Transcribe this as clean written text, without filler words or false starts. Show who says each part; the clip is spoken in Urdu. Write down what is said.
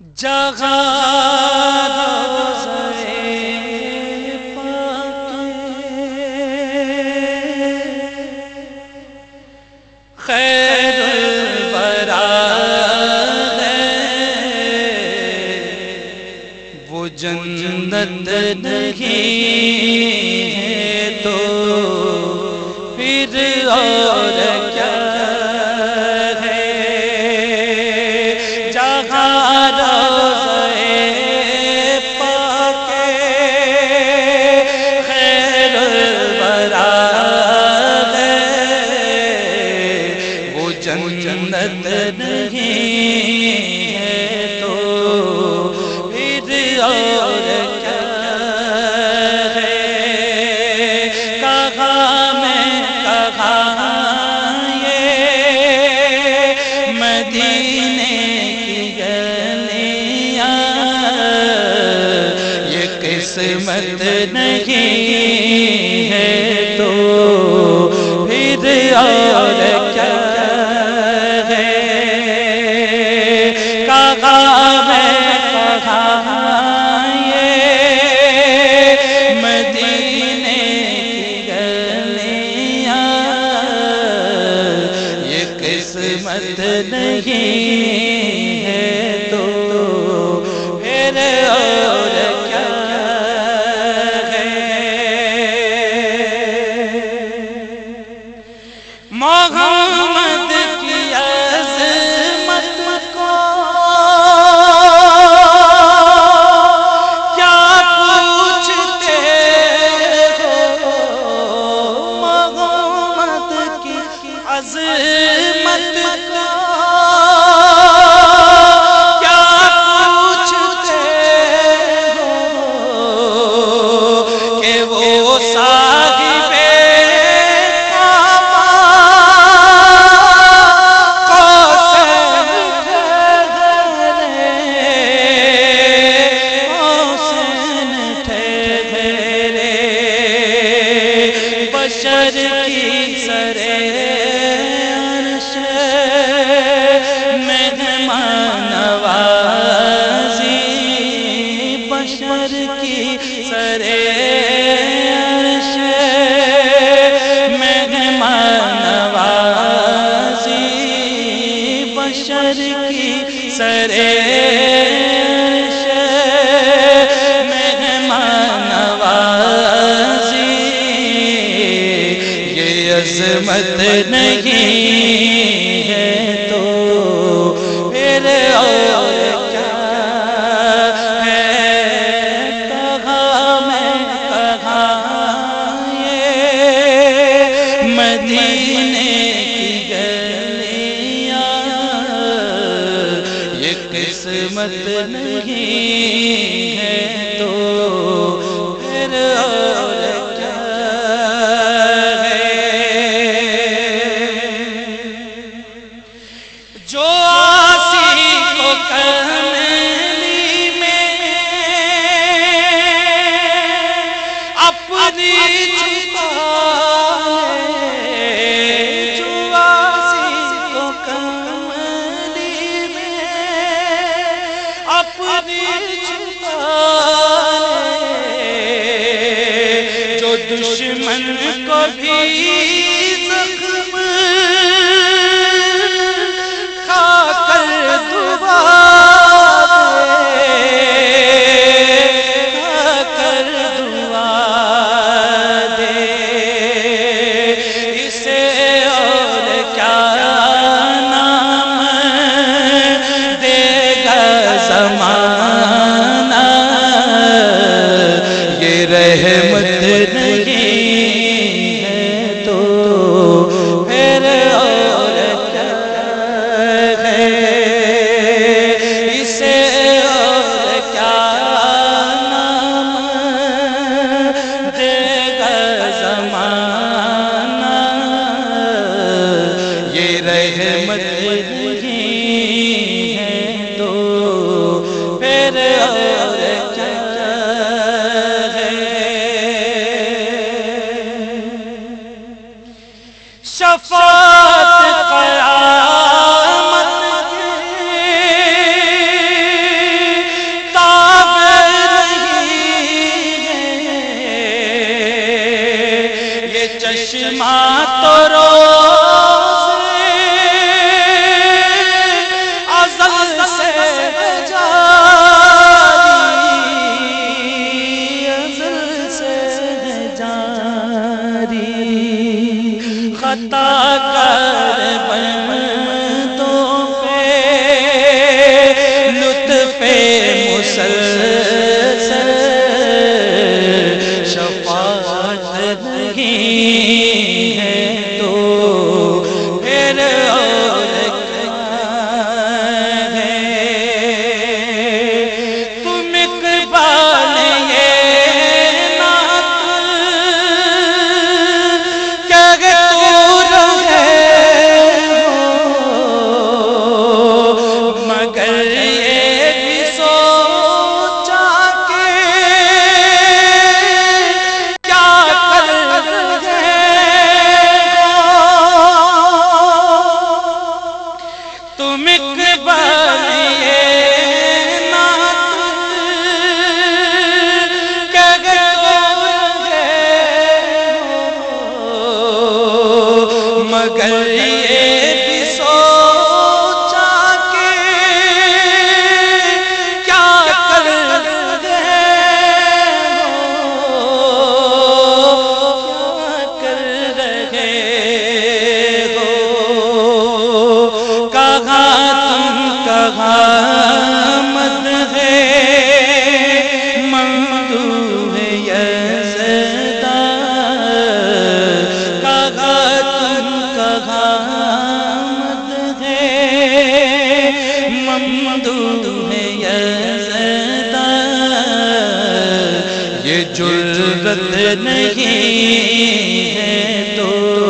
Speaker 1: جگہ روضہ پاک خیر الورا ہے، وہ جنت نہیں ہے تو پھر اور کیا ہے؟ جہاں جنت نہیں ہے تو پھر اور کیا ہے؟ کہاں میں کہاں یہ مدینے کی گلیاں، یہ قسمت نہیں ہے تو پھر اور کیا؟ قسمت نہیں ہے تو پھر اور کیا ہے؟ محمد کی عظمت کو کیا پوچھتے ہو؟ محمد کی عظمت بشر کی سرے عرش مہمان نوازی، بشر کی سرے عرش مہمان نوازی، بشر کی سرے عرش مہمان نوازی، عظمت نہیں ہے تو پھر اور کیا ہے؟ کہاں میں کہاں یہ مدینے کی گلیاں، یہ قسمت نہیں ہے تو پھر اور کیا؟ جو آسی کو کملی میں اپنی چھپائے، جو آسی کو کملی میں اپنی چھپائے، جو دشمن کو بھی زخم رحمت نہیں ہے تو پھر اور کیا ہے؟ اسے اور کیا نام دے گا زمانہ؟ یہ رحمت نہیں ہے تو پھر اور کیا؟ شفاعت قیامت کے ازدہ یہ جرت نہیں ہے تو